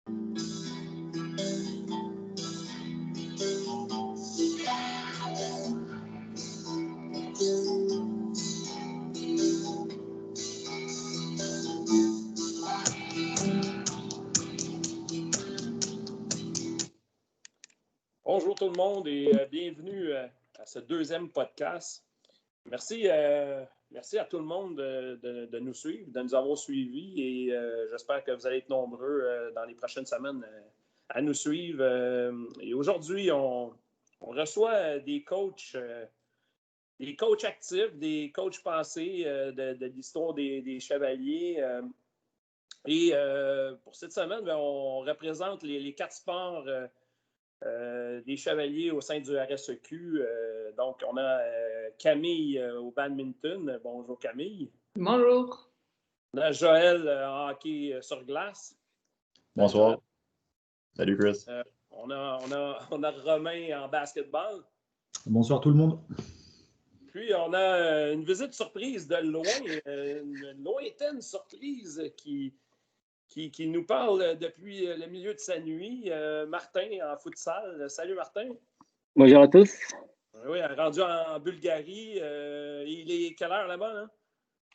Bonjour tout le monde et bienvenue à ce deuxième podcast. Merci à tout le monde de nous suivre, de nous avoir suivis et j'espère que vous allez être nombreux dans les prochaines semaines à nous suivre. Et aujourd'hui, on reçoit des coachs actifs, des coachs passés de l'histoire des Chevaliers. Et pour cette semaine, on représente les 4 sports des Chevaliers au sein du RSEQ. Donc, on a Camille au badminton. Bonjour, Camille. Bonjour. On a Joël en hockey sur glace. Bonsoir. Salut, Chris. On a Romain en basketball. Bonsoir tout le monde. Puis, on a une visite surprise de loin, une lointaine surprise qui nous parle depuis le milieu de sa nuit. Martin en futsal. Salut Martin. Bonjour à tous. Oui, rendu en Bulgarie. Il est quelle heure là-bas? Hein?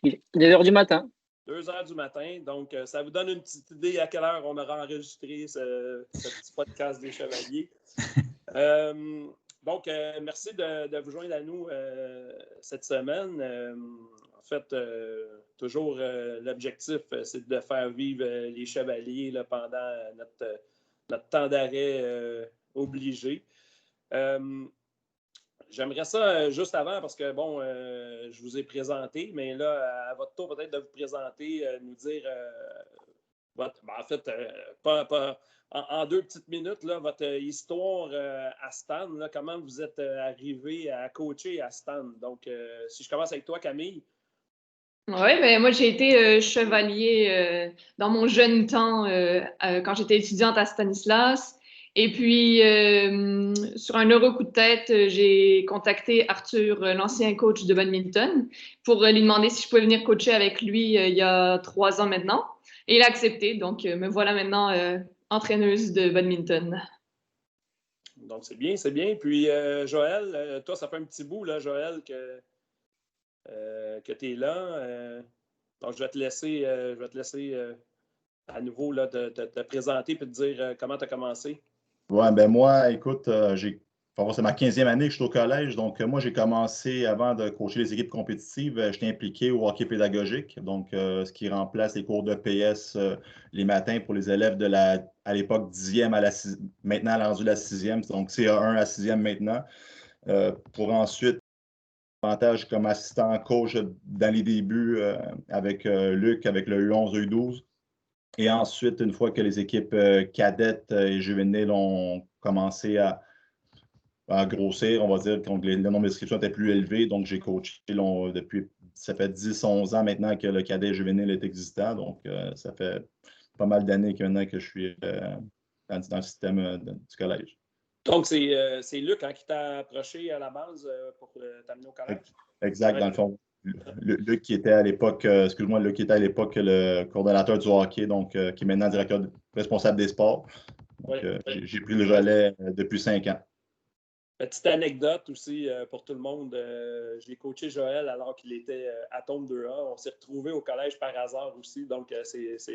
Il est 2h du matin. 2h du matin. Donc, ça vous donne une petite idée à quelle heure on aura enregistré ce petit podcast des Chevaliers. Donc, merci de vous joindre à nous cette semaine. En fait, toujours l'objectif, c'est de faire vivre les Chevaliers là, pendant notre temps d'arrêt obligé. J'aimerais ça juste avant, parce que, bon, je vous ai présenté, mais là, à votre tour, peut-être de vous présenter, nous dire, en fait, en 2 petites minutes, là, votre histoire à Stan, là, comment vous êtes arrivé à coacher à Stan. Donc, si je commence avec toi, Camille. Oui, ben moi j'ai été chevalier dans mon jeune temps quand j'étais étudiante à Stanislas. Et puis, sur un heureux coup de tête, j'ai contacté Arthur, l'ancien coach de badminton, pour lui demander si je pouvais venir coacher avec lui il y a 3 ans maintenant. Et il a accepté, donc me voilà maintenant entraîneuse de badminton. Donc, c'est bien, c'est bien. Puis, Joël, toi, ça fait un petit bout, là, Joël, que tu es là. Donc, je vais te laisser à nouveau là, te présenter et te dire comment tu as commencé. Ouais, ben moi, écoute, c'est ma 15e année que je suis au collège. Donc, moi, j'ai commencé avant de coacher les équipes compétitives. J'étais impliqué au hockey pédagogique, donc ce qui remplace les cours de PS les matins pour les élèves à l'époque 10e à maintenant rendu la 6e, donc CA1 à 6e maintenant. Pour ensuite, davantage comme assistant coach dans les débuts avec Luc, avec le U11, U12. Et ensuite, une fois que les équipes cadettes et juvéniles ont commencé à grossir, on va dire, quand le nombre d'inscriptions était plus élevé. Donc, j'ai coaché depuis, ça fait 10-11 ans maintenant que le cadet juvénile est existant. Donc, ça fait pas mal d'années maintenant que je suis dans le système du collège. Donc, c'est Luc qui t'a approché à la base pour t'amener au collège? Exact, dans le fond. Luc qui était à l'époque, Luc qui était à l'époque le coordonnateur du hockey, donc qui est maintenant directeur responsable des sports. Donc, j'ai pris le relais depuis 5 ans. Petite anecdote aussi pour tout le monde. J'ai coaché Joël alors qu'il était Atome 2A. On s'est retrouvés au collège par hasard aussi. Donc, vous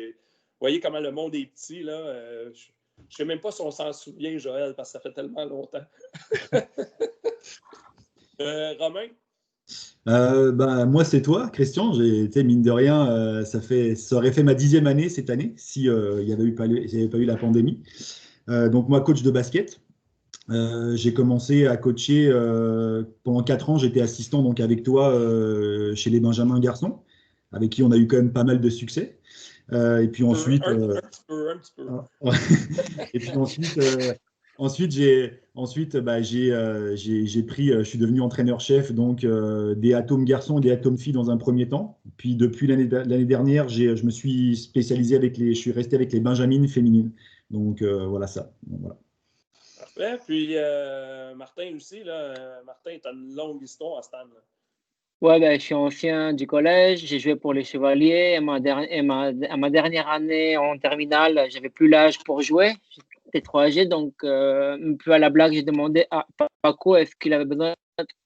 voyez comment le monde est petit, là. Je ne sais même pas si on s'en souvient, Joël, parce que ça fait tellement longtemps. Romain? Moi, c'est toi, Christian. J'ai été, mine de rien, ça aurait fait ma 10e année cette année si il n'y avait pas eu la pandémie. Donc, moi, coach de basket. J'ai commencé à coacher pendant 4 ans. J'étais assistant donc avec toi chez les Benjamins Garçons, avec qui on a eu quand même pas mal de succès. Et puis ensuite, un petit peu. Et puis ensuite, je suis devenu entraîneur-chef donc des Atomes garçons et des Atomes filles dans un premier temps. Puis depuis l'année dernière, je me suis spécialisé je suis resté avec les Benjamines féminines. Donc voilà ça. Donc, voilà. Parfait. Puis Martin aussi, là. Martin, tu as une longue histoire à Stan. Ouais, ben, je suis ancien du collège, j'ai joué pour les Chevaliers. À ma dernière année en terminale, j'avais plus l'âge pour jouer. J'étais trop âgé, donc un peu à la blague, j'ai demandé à Paco est-ce qu'il avait besoin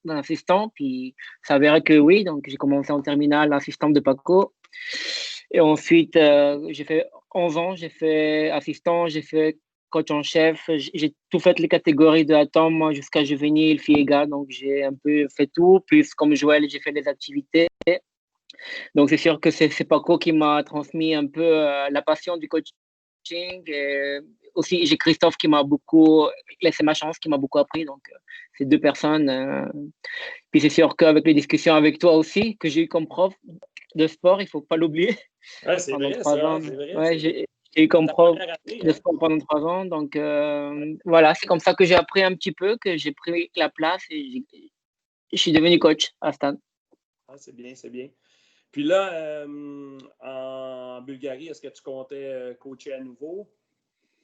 d'un assistant. Puis ça s'avérait que oui, donc j'ai commencé en terminale, assistant de Paco. Et ensuite, j'ai fait 11 ans, j'ai fait assistant, j'ai fait coach en chef. J'ai tout fait les catégories de Atom moi, jusqu'à juvénile, filles et gars. Donc, j'ai un peu fait tout. Plus, comme Joël, j'ai fait des activités. Donc, c'est sûr que c'est Paco qui m'a transmis un peu la passion du coaching. Et aussi, j'ai Christophe qui m'a beaucoup laissé ma chance, qui m'a beaucoup appris. Donc, ces deux personnes. Puis, c'est sûr qu'avec les discussions avec toi aussi, que j'ai eu comme prof de sport, il ne faut pas l'oublier. Ouais, c'est Pendant vrai, 3 ça. ans. C'est vrai. Ouais, j'ai eu comme Ta prof première année, de hein? sport pendant 3 ans. Donc, voilà, c'est comme ça que j'ai appris un petit peu, que j'ai pris la place et je suis devenu coach à Stade. Ah, c'est bien, c'est bien. Puis là, en Bulgarie, est-ce que tu comptais coacher à nouveau?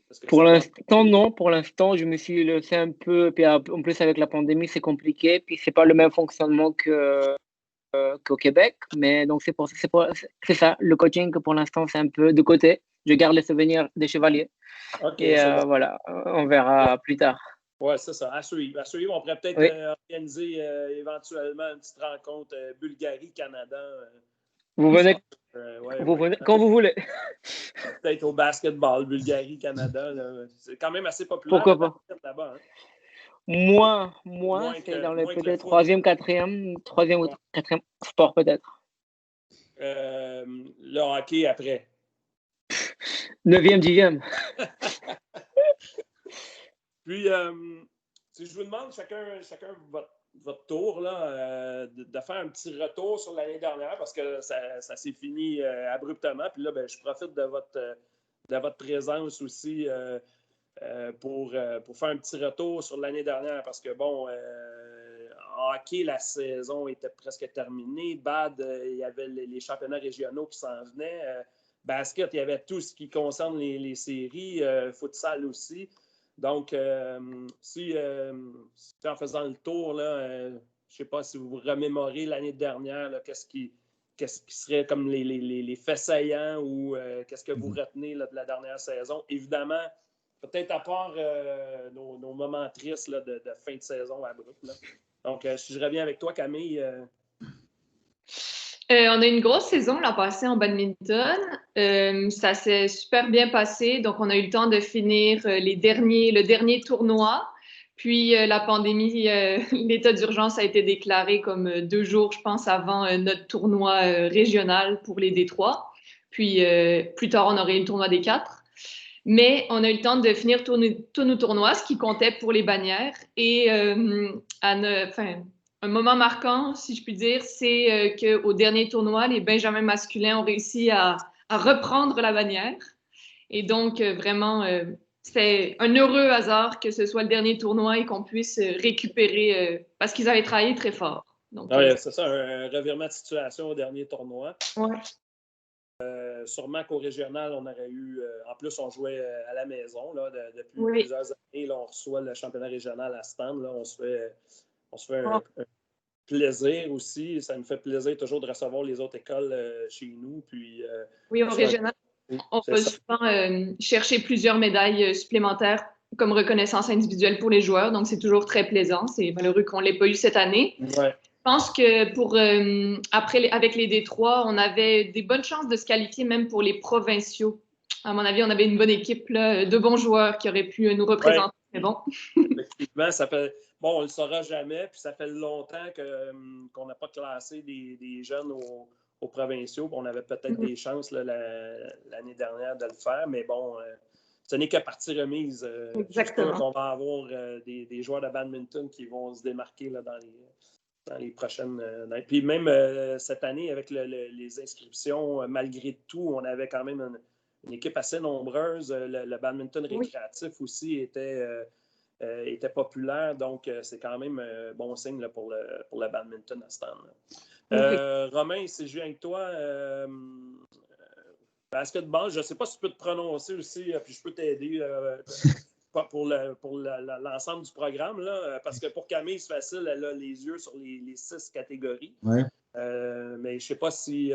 Parce que Pour ça va. l'instant, non. Pour l'instant, je me suis laissé un peu. Puis en plus, avec la pandémie, c'est compliqué. Puis, c'est pas le même fonctionnement qu'au Québec. Mais donc, c'est ça. Le coaching, pour l'instant, c'est un peu de côté. Je garde les souvenirs des Chevaliers. OK, Et c'est bon. voilà, on verra plus tard. Oui, c'est ça. À suivre. À suivre. On pourrait peut-être Oui. organiser éventuellement une petite rencontre Bulgarie-Canada. Vous venez, Ouais, vous ouais. venez quand vous voulez. Peut-être au basketball, Bulgarie-Canada. C'est quand même assez populaire Pourquoi le pas? basket là-bas. Hein? Moi, c'est dans le Moins que le peut-être foot. troisième ou Ouais. quatrième sport peut-être. Le hockey après. 9e, 10e. Puis, si je vous demande chacun votre tour, là, de faire un petit retour sur l'année dernière, parce que ça s'est fini abruptement. Puis là, ben, je profite de votre présence aussi pour faire un petit retour sur l'année dernière, parce que, bon, en hockey, la saison était presque terminée. Bad, il y avait les championnats régionaux qui s'en venaient. Basket, il y avait tout ce qui concerne les séries. Futsal aussi. Donc, si en faisant le tour, là, je ne sais pas si vous vous remémorez l'année dernière, là, qu'est-ce qui serait comme les faits saillants ou qu'est-ce que vous retenez là, de la dernière saison? Évidemment, peut-être à part nos moments tristes là, de fin de saison abrupte. Là. Donc, si je reviens avec toi, Camille. On a une grosse saison l'an passé en badminton. Ça s'est super bien passé. Donc, on a eu le temps de finir le dernier tournoi. Puis, la pandémie, l'état d'urgence a été déclaré comme 2 jours, je pense, avant notre tournoi régional pour les Détroits. Puis, plus tard, on aurait eu le tournoi des 4. Mais on a eu le temps de finir tous nos tournois, ce qui comptait pour les bannières. Et un moment marquant, si je puis dire, c'est qu'au dernier tournoi, les Benjamins masculins ont réussi à reprendre la bannière. Et donc, vraiment, c'est un heureux hasard que ce soit le dernier tournoi et qu'on puisse récupérer parce qu'ils avaient travaillé très fort. Donc, Ouais, c'est ça, un revirement de situation au dernier tournoi. Ouais. Sûrement qu'au régional, on aurait eu. En plus, on jouait à la maison là, depuis Oui. plusieurs années. Là, on reçoit le championnat régional à Stand. Là, on se fait un plaisir aussi. Ça nous fait plaisir toujours de recevoir les autres écoles chez nous. Puis, oui, au régional, on va souvent chercher plusieurs médailles supplémentaires comme reconnaissance individuelle pour les joueurs. Donc, c'est toujours très plaisant. C'est malheureux qu'on ne l'ait pas eu cette année. Ouais. Je pense que avec les Détroits, on avait des bonnes chances de se qualifier même pour les provinciaux. À mon avis, on avait une bonne équipe, là, de bons joueurs qui auraient pu nous représenter. Ouais. Mais bon. Effectivement, ça fait. Bon, on ne le saura jamais, puis ça fait longtemps qu'on n'a pas classé des jeunes aux provinciaux. On avait peut-être des chances là, l'année dernière de le faire, mais bon, ce n'est que partie remise. Exactement. Je suis sûr qu'on va avoir des joueurs de badminton qui vont se démarquer là, dans les prochaines années. Puis même cette année, avec les inscriptions, malgré tout, on avait quand même une équipe assez nombreuse. Le badminton récréatif aussi était populaire, donc c'est quand même bon signe là, pour le badminton à ce temps-là. Romain, si je viens avec toi, basketball, je ne sais pas si tu peux te prononcer aussi, puis je peux t'aider pour l'ensemble du programme, là, parce que pour Camille, c'est facile, elle a les yeux sur les 6 catégories. Ouais. Mais je ne sais pas si.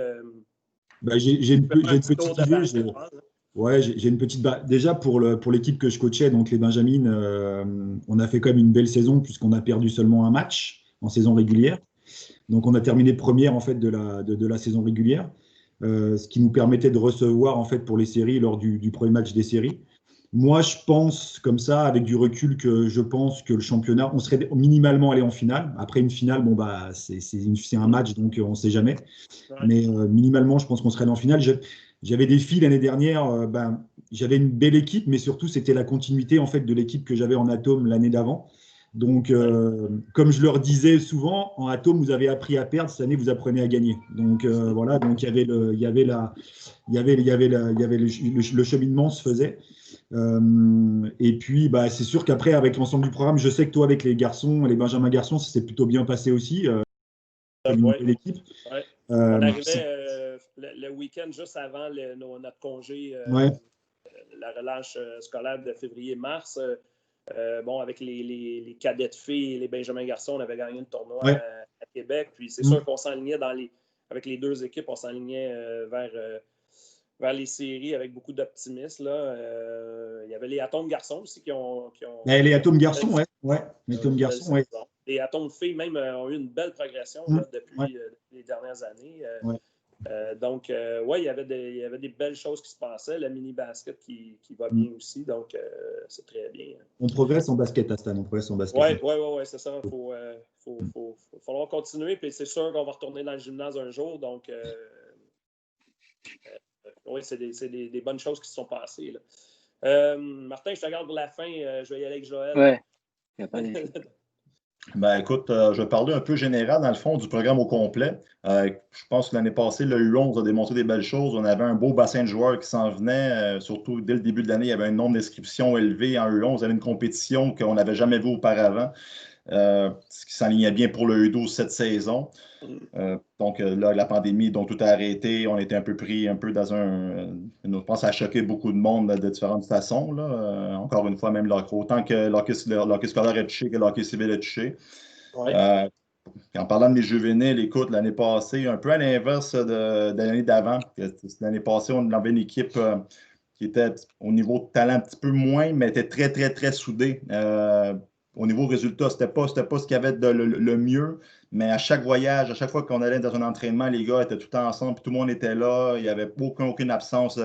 J'ai une petite idée. Hein. Ouais, j'ai une petite. Déjà, pour l'équipe que je coachais, donc les Benjamines, on a fait quand même une belle saison puisqu'on a perdu seulement un match en saison régulière. Donc, on a terminé première en fait de la saison régulière, ce qui nous permettait de recevoir en fait pour les séries lors du premier match des séries. Moi, je pense comme ça, avec du recul, que je pense que le championnat, on serait minimalement allé en finale. Après une finale, bon bah c'est un match, donc on ne sait jamais. Ouais. Mais minimalement, je pense qu'on serait allé en finale. J'avais des filles l'année dernière. J'avais une belle équipe, mais surtout c'était la continuité en fait de l'équipe que j'avais en Atome l'année d'avant. Donc, comme je leur disais souvent, en Atome, vous avez appris à perdre, cette année, vous apprenez à gagner. Donc, voilà, donc il y avait le cheminement se faisait. Et puis, bah, c'est sûr qu'après, avec l'ensemble du programme, je sais que toi, avec les garçons, les Benjamin garçons, ça s'est plutôt bien passé aussi. Une belle équipe. Ouais. On arrivait le week-end juste avant notre congé, la relâche scolaire de février-mars. Bon, avec les cadets de filles et les Benjamin garçons, on avait gagné le tournoi à Québec. Puis c'est sûr qu'on s'enlignait avec les deux équipes, on s'enlignait vers les séries avec beaucoup d'optimisme. Il y avait les Atomes garçons aussi qui ont les Atomes garçons, ouais. Les Atomes garçons, ouais. Les Atomes filles, même, ont eu une belle progression depuis les dernières années. Donc, il y avait des belles choses qui se passaient. Le mini-basket qui va bien aussi. Donc, c'est très bien. On progresse en basket, Astan. On progresse en basket. Oui, c'est ça. Il faudra continuer. Puis c'est sûr qu'on va retourner dans le gymnase un jour. Donc, c'est des bonnes choses qui se sont passées. Là. Martin, je te regarde pour la fin. Je vais y aller avec Joël. Oui, il n'y a pas de... Ben, écoute, je vais parler un peu général, dans le fond, du programme au complet. Je pense que l'année passée, le U11 a démontré des belles choses. On avait un beau bassin de joueurs qui s'en venait. Surtout, dès le début de l'année, il y avait un nombre d'inscriptions élevé en U11. Il y avait une compétition qu'on n'avait jamais vue auparavant, ce qui s'enlignait bien pour le U12 cette saison. Donc là, la pandémie, donc tout a arrêté. On était un peu pris dans je pense que ça a choqué beaucoup de monde de différentes façons. Là. Encore une fois, même autant que l'hockey scolaire est touché que l'hockey civil est touché. Ouais. En parlant de mes juvéniles, écoute, l'année passée, un peu à l'inverse de l'année d'avant. L'année passée, on avait une équipe qui était au niveau de talent un petit peu moins, mais était très, très, très soudée. Au niveau résultat, c'était pas ce qu'il y avait de le mieux, mais à chaque voyage, à chaque fois qu'on allait dans un entraînement, les gars étaient tout le temps ensemble, puis tout le monde était là, il n'y avait aucune absence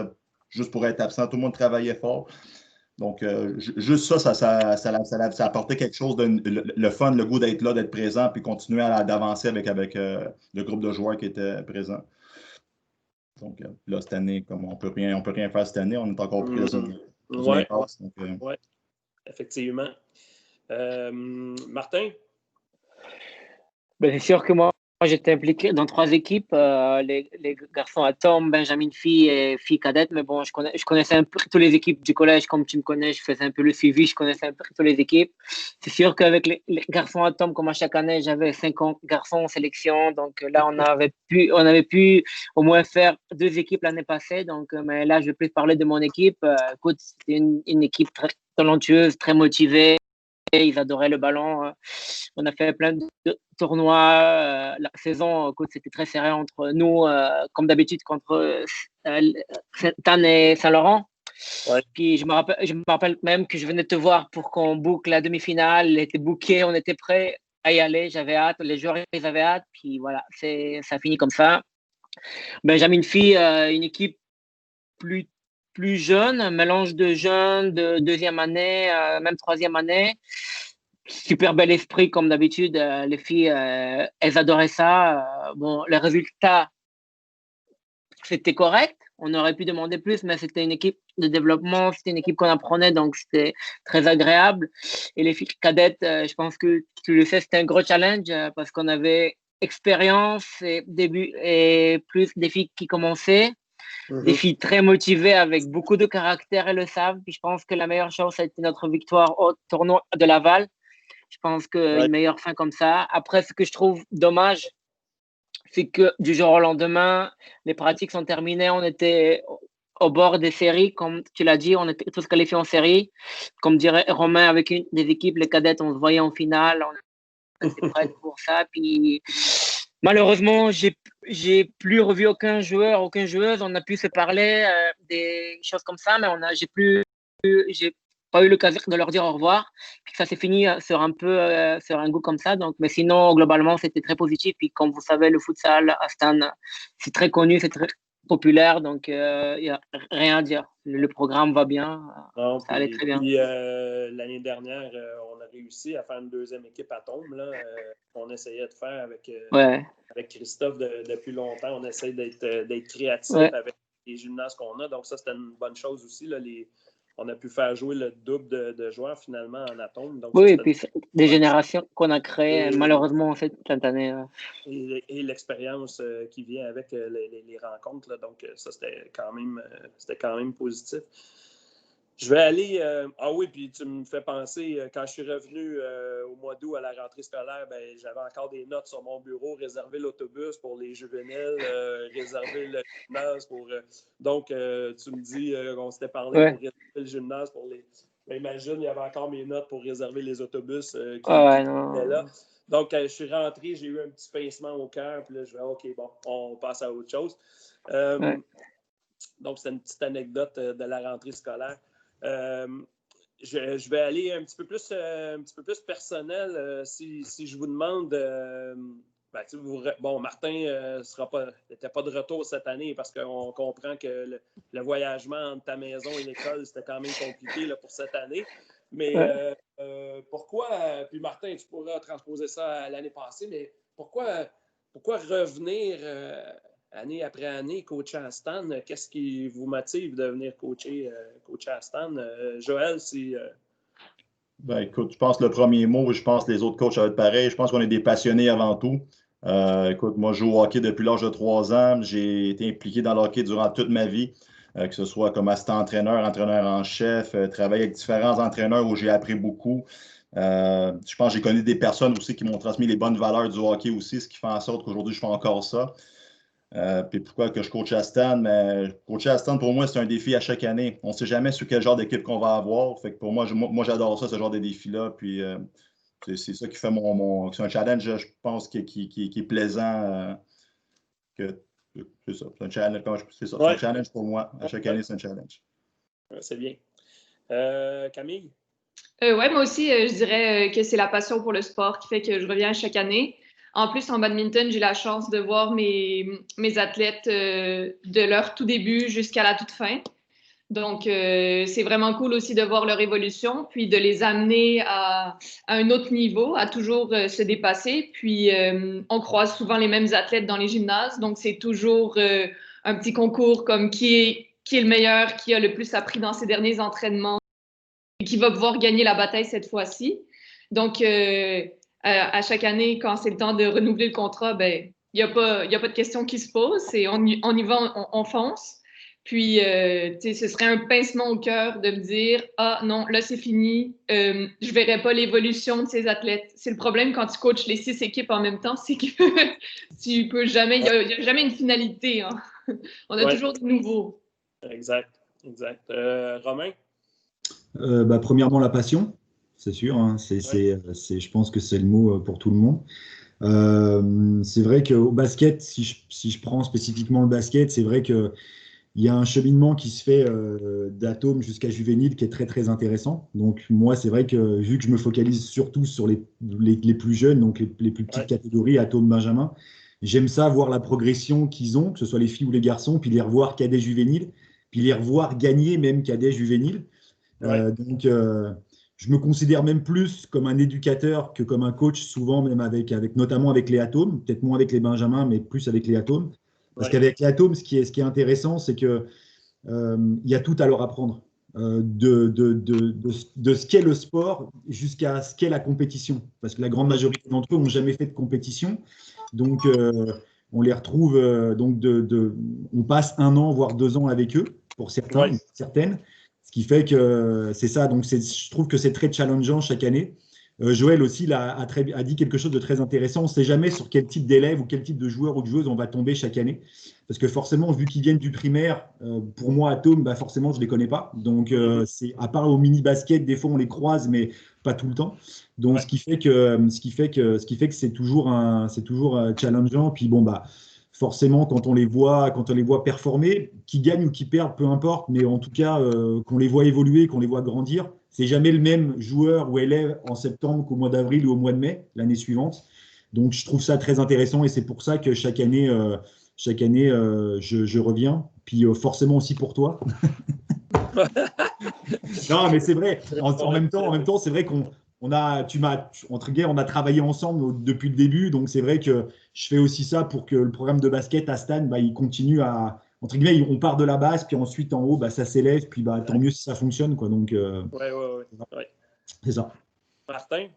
juste pour être absent, tout le monde travaillait fort. Donc, juste ça apportait quelque chose le fun, le goût d'être là, d'être présent, puis continuer d'avancer avec le groupe de joueurs qui était présent. Donc, là, cette année, comme on peut rien faire cette année, on est encore pris dans une impasse. Oui, effectivement. Martin? Ben, c'est sûr que moi, j'étais impliqué dans 3 équipes, les garçons Atomes, Benjamin filles et filles cadettes. Mais bon, je connaissais un peu toutes les équipes du collège, comme tu me connais, je faisais un peu le suivi, je connaissais un peu toutes les équipes. C'est sûr qu'avec les garçons Atomes, comme à chaque année, j'avais 50 garçons en sélection. Donc là, on avait pu au moins faire 2 équipes l'année passée. Donc, mais là, je vais plus parler de mon équipe. Écoute, c'était une équipe très talentueuse, très motivée. Ils adoraient le ballon. On a fait plein de tournois. La saison, c'était très serré entre nous, comme d'habitude, contre Sainte-Anne et Saint-Laurent. Ouais. Puis je me rappelle même que je venais te voir pour qu'on boucle la demi-finale. Elle était bookée, on était prêts à y aller. J'avais hâte, les joueurs ils avaient hâte. Puis voilà, ça finit comme ça. Benjamin Fille, une équipe plus jeune, un mélange de jeunes, de deuxième année, même troisième année. Super bel esprit, comme d'habitude. Les filles, elles adoraient ça. Bon, les résultats, c'était correct. On aurait pu demander plus, mais c'était une équipe de développement, c'était une équipe qu'on apprenait, donc c'était très agréable. Et les filles cadettes, je pense que tu le sais, c'était un gros challenge parce qu'on avait expérience et plus des filles qui commençaient. Des filles très motivées avec beaucoup de caractère, elles le savent. Puis je pense que la meilleure chose, ça a été notre victoire au tournoi de Laval. Je pense qu'une meilleure fin comme ça. Après, ce que je trouve dommage, c'est que du jour au lendemain, les pratiques sont terminées. On était au bord des séries, comme tu l'as dit, on était tous qualifiés en série. Comme dirait Romain, avec une des équipes, les cadettes, on se voyait en finale. On était prêts pour ça. Puis Malheureusement, j'ai plus revu aucun joueur, aucune joueuse. On a pu se parler des choses comme ça, mais j'ai pas eu l'occasion de leur dire au revoir. Puis ça s'est fini sur un goût comme ça. Donc, mais sinon, globalement, c'était très positif. Puis comme vous savez, le futsal à Stan, c'est très connu, c'est très populaire. Donc, il n'y a rien à dire. Le programme va bien. Non, ça allait très bien. Puis l'année dernière, on a réussi à faire une deuxième équipe atome là, qu'on essayait de faire avec Christophe depuis longtemps. On essaie d'être créatif avec les gymnases qu'on a. Donc ça, c'était une bonne chose aussi. Là, on a pu faire jouer le double de joueurs finalement en atome. Donc, oui, et puis des générations qu'on a créées malheureusement cette année. Et l'expérience qui vient avec les rencontres. Là, donc ça, c'était quand même positif. Je vais aller. Ah oui, puis tu me fais penser, quand je suis revenu au mois d'août à la rentrée scolaire, ben, j'avais encore des notes sur mon bureau, réserver l'autobus pour les juvéniles, réserver le gymnase pour. Donc, tu me dis qu'on s'était parlé pour réserver le gymnase pour les. Ben, imagine, il y avait encore mes notes pour réserver les autobus qui étaient là. Donc, je suis rentré, j'ai eu un petit pincement au cœur, puis là, je vais OK, bon, on passe à autre chose. Donc, c'est une petite anecdote de la rentrée scolaire. Je vais aller un petit peu plus personnel. Si je vous demande, Martin n'était pas de retour cette année parce qu'on comprend que le voyagement entre ta maison et l'école, c'était quand même compliqué là, pour cette année. Mais pourquoi, puis Martin, tu pourras transposer ça à l'année passée, mais pourquoi revenir année après année, coacher à Stan? Qu'est-ce qui vous motive de venir coacher à Stan? Joël, si... Ben, écoute, je pense que le premier mot, je pense que les autres coachs ça va être pareil. Je pense qu'on est des passionnés avant tout. Écoute, moi, je joue au hockey depuis l'âge de 3 ans. J'ai été impliqué dans le hockey durant toute ma vie, que ce soit comme assistant-entraîneur, entraîneur en chef, travailler avec différents entraîneurs où j'ai appris beaucoup. Je pense que j'ai connu des personnes aussi qui m'ont transmis les bonnes valeurs du hockey aussi, ce qui fait en sorte qu'aujourd'hui, je fais encore ça. Puis pourquoi que je coach à Stan? Mais coacher à Stan, pour moi, c'est un défi à chaque année. On ne sait jamais sur quel genre d'équipe qu'on va avoir. Fait que pour moi, j'adore ça, ce genre de défi-là. Puis c'est ça qui fait c'est un challenge, je pense, qui est plaisant. C'est ça. C'est un challenge, c'est un challenge pour moi. À chaque année, c'est un challenge. C'est bien. Camille? Moi aussi, je dirais que c'est la passion pour le sport qui fait que je reviens chaque année. En plus, en badminton, j'ai la chance de voir mes athlètes de leur tout début jusqu'à la toute fin. Donc, c'est vraiment cool aussi de voir leur évolution, puis de les amener à un autre niveau, à toujours se dépasser. Puis, on croise souvent les mêmes athlètes dans les gymnases. Donc, c'est toujours un petit concours comme qui est le meilleur, qui a le plus appris dans ses derniers entraînements et qui va pouvoir gagner la bataille cette fois-ci. Donc, à chaque année, quand c'est le temps de renouveler le contrat, ben, il n'y a pas de question qui se pose. On y va, on fonce. Puis, ce serait un pincement au cœur de me dire « Ah non, là, c'est fini. Je ne verrai pas l'évolution de ces athlètes. » C'est le problème quand tu coaches les 6 équipes en même temps, c'est que tu peux jamais, il n'y a jamais une finalité. Hein. On a toujours de nouveau. Exact. Romain? Premièrement, la passion, c'est sûr. Hein. Je pense que c'est le mot pour tout le monde. C'est vrai qu'au basket, si je prends spécifiquement le basket, c'est vrai qu'il y a un cheminement qui se fait d'atome jusqu'à juvénile qui est très, très intéressant. Donc, moi, c'est vrai que vu que je me focalise surtout sur les plus jeunes, donc les plus petites catégories, atome, benjamin, j'aime ça voir la progression qu'ils ont, que ce soit les filles ou les garçons, puis les revoir cadet juvénile, puis les revoir gagner même cadet juvénile. Donc, je me considère même plus comme un éducateur que comme un coach, souvent même notamment avec les atomes, peut-être moins avec les benjamins, mais plus avec les atomes. Parce qu'avec les atomes, ce qui est intéressant, c'est qu'il y a tout à leur apprendre, de ce qu'est le sport jusqu'à ce qu'est la compétition. Parce que la grande majorité d'entre eux n'ont jamais fait de compétition. Donc, on les retrouve, on passe 1 an, voire 2 ans avec eux, pour certaines. Ce qui fait que c'est ça. Donc, je trouve que c'est très challengeant chaque année Joël aussi a dit quelque chose de très intéressant. On ne sait jamais sur quel type d'élève ou quel type de joueur ou de joueuse on va tomber chaque année. Parce que forcément, vu qu'ils viennent du primaire, pour moi, Atome, forcément, je ne les connais pas. Donc, à part au mini-basket, des fois, on les croise, mais pas tout le temps. Donc, Ouais. ce qui fait que c'est toujours challengeant. Puis, forcément, quand on les voit performer, qu'ils gagnent ou qu'ils perdent, peu importe, mais en tout cas, qu'on les voit évoluer, qu'on les voit grandir, c'est jamais le même joueur ou élève en septembre qu'au mois d'avril ou au mois de mai l'année suivante. Donc, je trouve ça très intéressant et c'est pour ça que chaque année, je reviens. Puis forcément aussi pour toi. Non, mais c'est vrai. En même temps, c'est vrai on a travaillé ensemble depuis le début. Donc, c'est vrai que je fais aussi ça pour que le programme de basket à Stan, il continue à… Entre guillemets, on part de la base, puis ensuite, en haut, ça s'élève. Puis tant mieux si ça fonctionne, quoi. Donc, Ouais. C'est ça. Martin?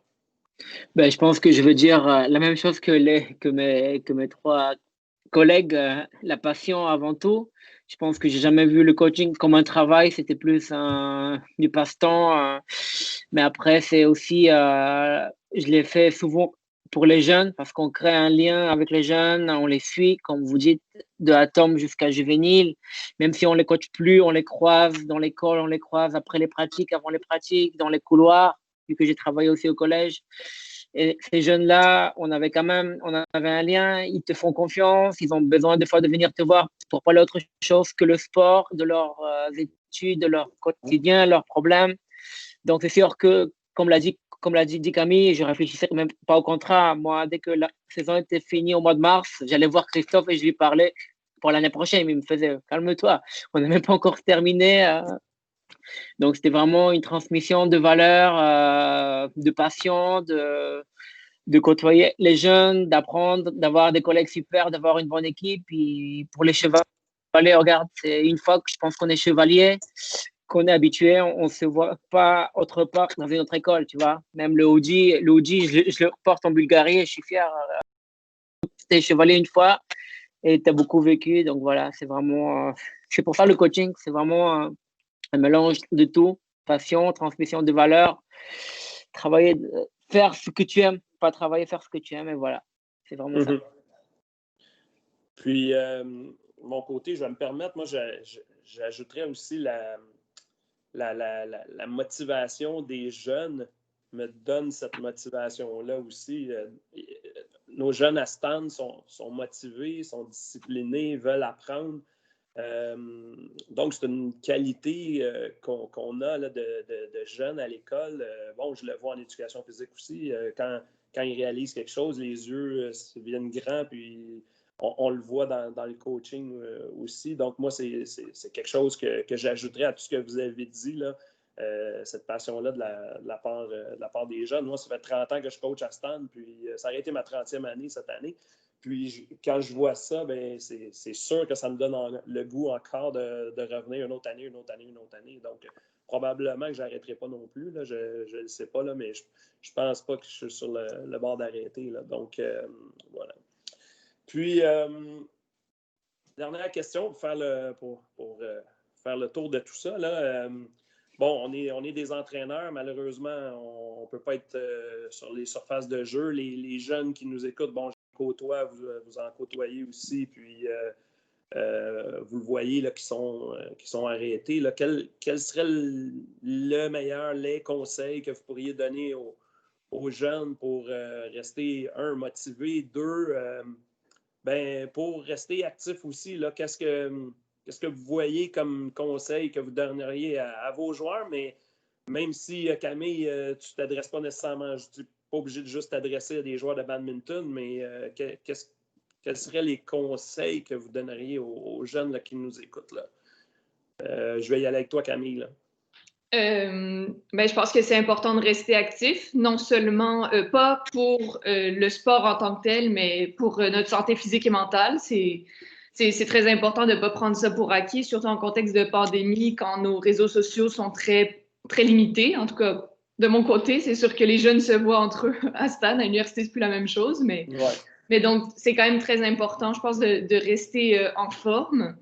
Je pense que je veux dire la même chose que mes trois collègues, la passion avant tout. Je pense que j'ai jamais vu le coaching comme un travail, c'était plus du passe-temps. Mais après, c'est aussi, je l'ai fait souvent pour les jeunes parce qu'on crée un lien avec les jeunes, on les suit, comme vous dites, de Atome jusqu'à juvénile. Même si on les coach plus, on les croise dans l'école, on les croise après les pratiques, avant les pratiques, dans les couloirs, vu que j'ai travaillé aussi au collège. Et ces jeunes-là, on avait un lien, ils te font confiance, ils ont besoin des fois de venir te voir pour parler autre chose que le sport, de leurs études, de leur quotidien, leurs problèmes. Donc, c'est sûr que, comme l'a dit Camille, je réfléchissais même pas au contrat. Moi, dès que la saison était finie au mois de mars, j'allais voir Christophe et je lui parlais pour l'année prochaine. Il me faisait « calme-toi, on n'a même pas encore terminé ». Donc, c'était vraiment une transmission de valeurs, de passion, de côtoyer les jeunes, d'apprendre, d'avoir des collègues super, d'avoir une bonne équipe. Puis pour les chevaliers, regarde, c'est une fois que je pense qu'on est chevalier, qu'on est habitué, on ne se voit pas autre part dans une autre école, tu vois. Même le Audi, je le porte en Bulgarie et je suis fier. Tu es chevalier une fois et tu as beaucoup vécu. Donc voilà, c'est vraiment… c'est pour ça le coaching, c'est vraiment un mélange de tout, passion, transmission de valeurs, travailler, faire ce que tu aimes, pas travailler, faire ce que tu aimes, et voilà, c'est vraiment ça. Puis, mon côté, je vais me permettre, moi, j'ajouterais aussi la motivation des jeunes me donne cette motivation-là aussi. Nos jeunes à Stan sont motivés, sont disciplinés, veulent apprendre. Donc, c'est une qualité qu'on a là, de jeunes à l'école. Je le vois en éducation physique aussi. Quand ils réalisent quelque chose, les yeux deviennent grands, puis on le voit dans le coaching aussi. Donc, moi, c'est quelque chose que j'ajouterais à tout ce que vous avez dit, là, cette passion-là de la part des jeunes. Moi, ça fait 30 ans que je coach à Stan, puis ça a été ma 30e année cette année. Puis, quand je vois ça, c'est sûr que ça me donne le goût encore de revenir une autre année. Donc, probablement que je n'arrêterai pas non plus. Là, je ne le sais pas, là, mais je ne pense pas que je suis sur le bord d'arrêter. Là. Donc, voilà. Puis, dernière question pour faire le tour de tout ça. Là, on est des entraîneurs. Malheureusement, on ne peut pas être sur les surfaces de jeu. Les jeunes qui nous écoutent, côtoie, vous en côtoyez aussi, puis vous le voyez là, qui sont arrêtés. Là, quel serait les conseils que vous pourriez donner aux jeunes pour rester, un, motivés, deux, pour rester actifs aussi? Là, qu'est-ce que vous voyez comme conseil que vous donneriez à vos joueurs? Mais même si, Camille, tu ne t'adresses pas nécessairement, je dis pas obligé de juste t'adresser à des joueurs de badminton, mais quels seraient les conseils que vous donneriez aux jeunes là, qui nous écoutent? Là? Je vais y aller avec toi, Camille. Là. Je pense que c'est important de rester actif, non seulement pas pour le sport en tant que tel, mais pour notre santé physique et mentale. C'est très important de ne pas prendre ça pour acquis, surtout en contexte de pandémie, quand nos réseaux sociaux sont très, très limités. En tout cas, de mon côté, c'est sûr que les jeunes se voient entre eux à Stan. À l'université, c'est plus la même chose, mais donc, c'est quand même très important, je pense, de rester en forme.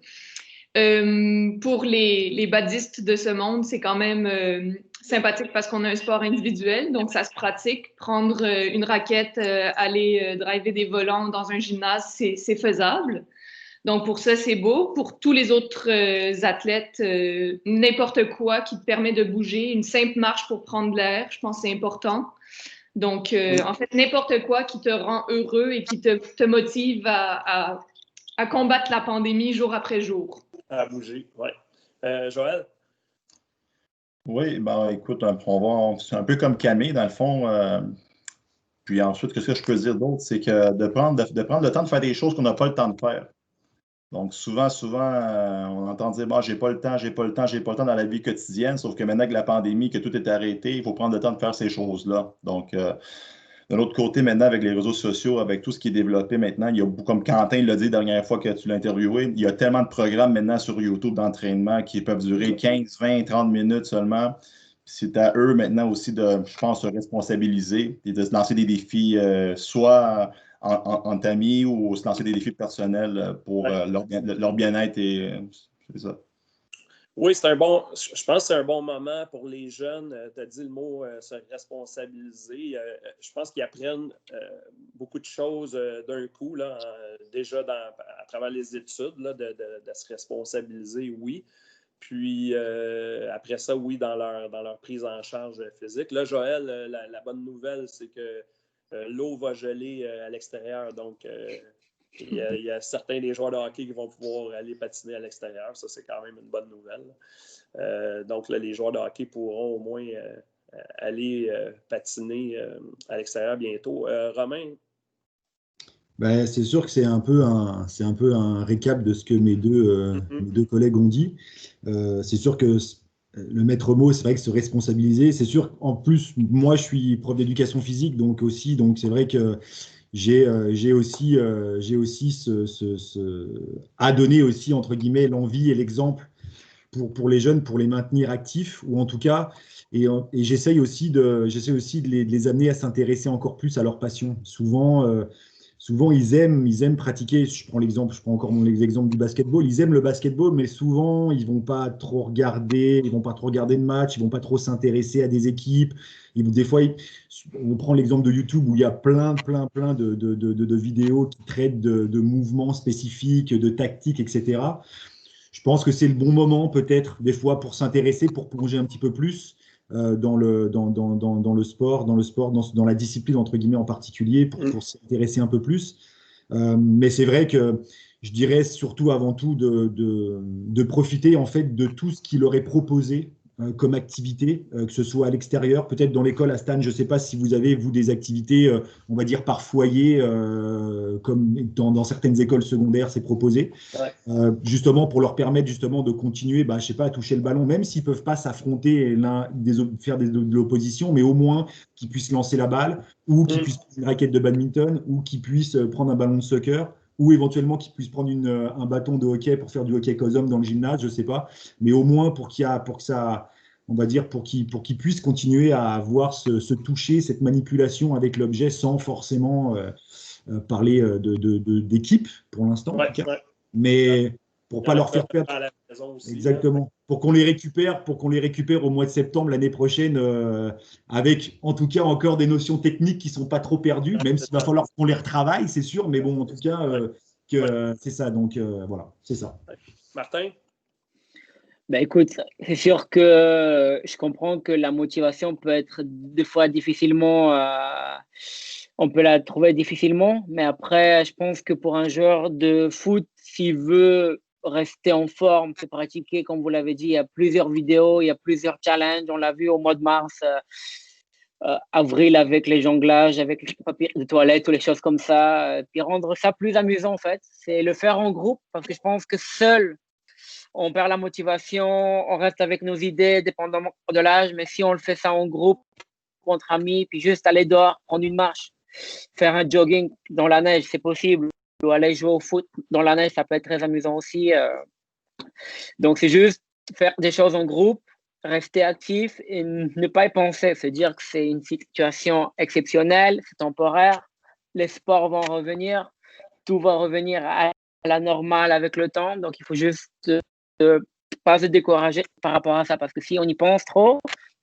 Pour les badistes de ce monde, c'est quand même sympathique parce qu'on a un sport individuel, donc ça se pratique. Prendre une raquette, aller driver des volants dans un gymnase, c'est faisable. Donc pour ça, c'est beau. Pour tous les autres athlètes, n'importe quoi qui te permet de bouger, une simple marche pour prendre l'air, je pense que c'est important. Donc, en fait, n'importe quoi qui te rend heureux et qui te motive à combattre la pandémie jour après jour. À bouger, oui. Joël? Oui, ben écoute, c'est un peu comme Camille, dans le fond. Puis ensuite, qu'est-ce que je peux dire d'autre? C'est que de prendre le temps de faire des choses qu'on n'a pas le temps de faire. Donc, souvent, on entend dire, j'ai pas le temps dans la vie quotidienne, sauf que maintenant que la pandémie, que tout est arrêté, il faut prendre le temps de faire ces choses-là. Donc, de l'autre côté, maintenant, avec les réseaux sociaux, avec tout ce qui est développé maintenant, il y a, comme Quentin l'a dit la dernière fois que tu l'as interviewé, il y a tellement de programmes maintenant sur YouTube d'entraînement qui peuvent durer 15, 20, 30 minutes seulement. C'est à eux maintenant aussi de, je pense, se responsabiliser et de se lancer des défis, soit en amis ou se lancer des défis personnels pour leur bien-être et c'est ça. Oui, je pense que c'est un bon moment pour les jeunes. Tu as dit le mot se responsabiliser. Je pense qu'ils apprennent beaucoup de choses d'un coup, là, déjà à travers les études, là, de se responsabiliser, oui. Puis après ça, oui, dans leur prise en charge physique. Là, Joël, la bonne nouvelle, c'est que l'eau va geler à l'extérieur. Donc, il y a certains des joueurs de hockey qui vont pouvoir aller patiner à l'extérieur. Ça, c'est quand même une bonne nouvelle. Donc, là, les joueurs de hockey pourront au moins aller patiner à l'extérieur bientôt. Romain? Ben, c'est sûr que c'est un peu un récap de ce que mes deux collègues ont dit. C'est sûr que le maître mot, c'est vrai que se responsabiliser. C'est sûr qu'en plus, moi, je suis prof d'éducation physique, donc c'est vrai que j'ai aussi à donner aussi, entre guillemets, l'envie et l'exemple pour les jeunes, pour les maintenir actifs, ou en tout cas, et j'essaye aussi de les amener à s'intéresser encore plus à leur passion. Souvent, ils aiment pratiquer. Je prends encore l'exemple du basketball. Ils aiment le basketball, mais souvent, ils vont pas trop regarder de matchs, ils vont pas trop s'intéresser à des équipes. Des fois, on prend l'exemple de YouTube où il y a plein de vidéos qui traitent de mouvements spécifiques, de tactiques, etc. Je pense que c'est le bon moment, peut-être, des fois, pour s'intéresser, pour plonger un petit peu plus dans le sport, dans la discipline, entre guillemets, en particulier, pour s'intéresser un peu plus. Mais c'est vrai que je dirais surtout, avant tout, de profiter, en fait, de tout ce qu'il aurait proposé comme activité, que ce soit à l'extérieur, peut-être dans l'école à Stan. Je ne sais pas si vous avez, vous, des activités, on va dire, par foyer, comme dans certaines écoles secondaires, c'est proposé. Ouais. Justement pour leur permettre justement de continuer, je sais pas, à toucher le ballon, même s'ils peuvent pas s'affronter, faire de l'opposition, mais au moins qu'ils puissent lancer la balle, ou qu'ils puissent prendre une raquette de badminton, ou qu'ils puissent prendre un ballon de soccer, ou éventuellement qu'ils puissent prendre un bâton de hockey pour faire du hockey cosum dans le gymnase, je sais pas, mais au moins pour qu'ils puissent continuer à avoir ce toucher, cette manipulation avec l'objet sans forcément parler d'équipe pour l'instant. Ouais, en tout cas. ouais. Mais pour pas leur faire perdre. À la maison aussi, exactement. Pour qu'on les récupère au mois de septembre l'année prochaine, avec en tout cas encore des notions techniques qui sont pas trop perdues, même s'il va falloir qu'on les retravaille, c'est sûr. Mais bon, en tout cas, c'est ça. Donc voilà, c'est ça. Martin? Ben écoute, c'est sûr que je comprends que la motivation peut être des fois difficilement, on peut la trouver difficilement, mais après, je pense que pour un joueur de foot, s'il veut rester en forme, se pratiquer, comme vous l'avez dit, il y a plusieurs vidéos, il y a plusieurs challenges. On l'a vu au mois de mars, avril avec les jonglages, avec les papiers de toilette ou les choses comme ça. Puis rendre ça plus amusant, en fait, c'est le faire en groupe, parce que je pense que seul, on perd la motivation, on reste avec nos idées, dépendamment de l'âge, mais si on le fait ça en groupe, entre amis, puis juste aller dehors, prendre une marche, faire un jogging dans la neige, c'est possible, ou aller jouer au foot dans la neige, ça peut être très amusant aussi. Donc, c'est juste faire des choses en groupe, rester actif et ne pas y penser, se dire que c'est une situation exceptionnelle, c'est temporaire, les sports vont revenir, tout va revenir à la normale avec le temps, donc il faut juste de pas se décourager par rapport à ça, parce que si on y pense trop,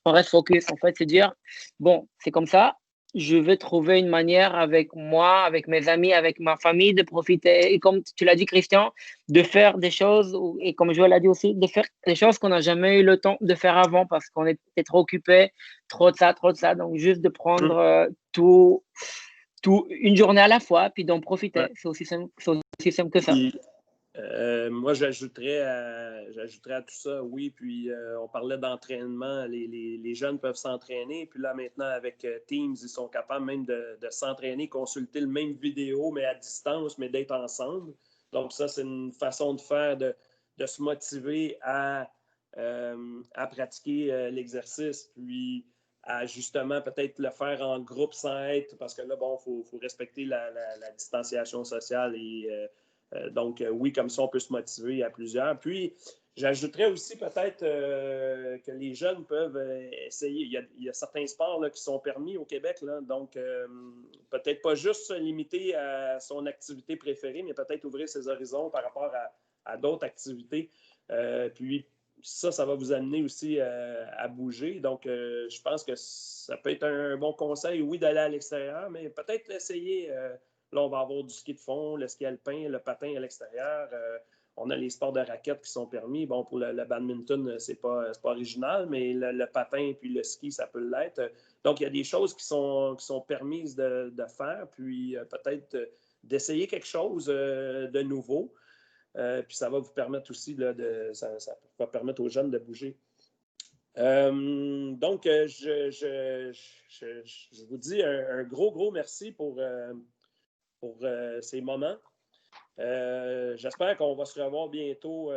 on reste focus. En fait, c'est dire, bon, c'est comme ça, je vais trouver une manière avec moi, avec mes amis, avec ma famille, de profiter. Et comme tu l'as dit, Christian, de faire des choses, et comme Joël l'a dit aussi, de faire des choses qu'on n'a jamais eu le temps de faire avant parce qu'on était trop occupé, trop de ça. Donc, juste de prendre tout une journée à la fois, puis d'en profiter. Ouais. C'est aussi simple que ça. Moi, j'ajouterais à tout ça, oui, puis on parlait d'entraînement, les jeunes peuvent s'entraîner, puis là maintenant avec Teams, ils sont capables même de s'entraîner, consulter le même vidéo, mais à distance, mais d'être ensemble. Donc ça, c'est une façon de faire, de se motiver à pratiquer l'exercice, puis à justement peut-être le faire en groupe sans être, parce que là, bon, il faut respecter la distanciation sociale et donc, oui, comme ça, on peut se motiver à plusieurs. Puis, j'ajouterais aussi peut-être que les jeunes peuvent essayer. Il y a certains sports là, qui sont permis au Québec. Là, donc, peut-être pas juste se limiter à son activité préférée, mais peut-être ouvrir ses horizons par rapport à d'autres activités. Puis, ça va vous amener aussi à bouger. Donc, je pense que ça peut être un bon conseil, oui, d'aller à l'extérieur, mais peut-être essayer... Là, on va avoir du ski de fond, le ski alpin, le patin à l'extérieur. On a les sports de raquettes qui sont permis. Bon, pour le badminton, c'est pas original, mais le patin et le ski, ça peut l'être. Donc, il y a des choses qui sont permises de faire, puis peut-être d'essayer quelque chose de nouveau. Puis ça va vous permettre aussi, ça va permettre aux jeunes de bouger. Donc, je vous dis un gros merci pour ces moments. J'espère qu'on va se revoir bientôt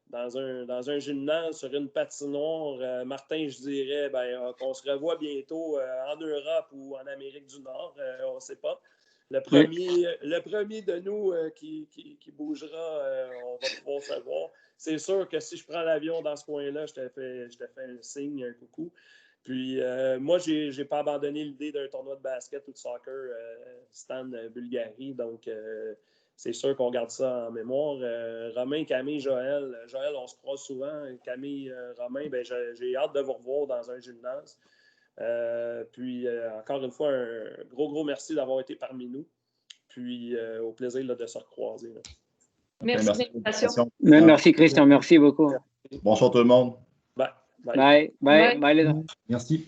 dans un gymnase, sur une patinoire. Martin, je dirais qu'on se revoit bientôt en Europe ou en Amérique du Nord. On ne sait pas. Le premier de nous qui bougera, on va pouvoir se voir. C'est sûr que si je prends l'avion dans ce coin-là, je te fais un signe, un coucou. Puis, moi, je n'ai pas abandonné l'idée d'un tournoi de basket ou de soccer Stan Bulgarie. Donc, c'est sûr qu'on garde ça en mémoire. Romain, Camille, Joël, on se croise souvent. Camille, Romain, j'ai hâte de vous revoir dans un gymnase. Puis, encore une fois, un gros merci d'avoir été parmi nous. Puis, au plaisir de se recroiser. Là. Merci de l'invitation. Merci, Christian. Merci beaucoup. Bonsoir tout le monde. Bye les gens. Merci.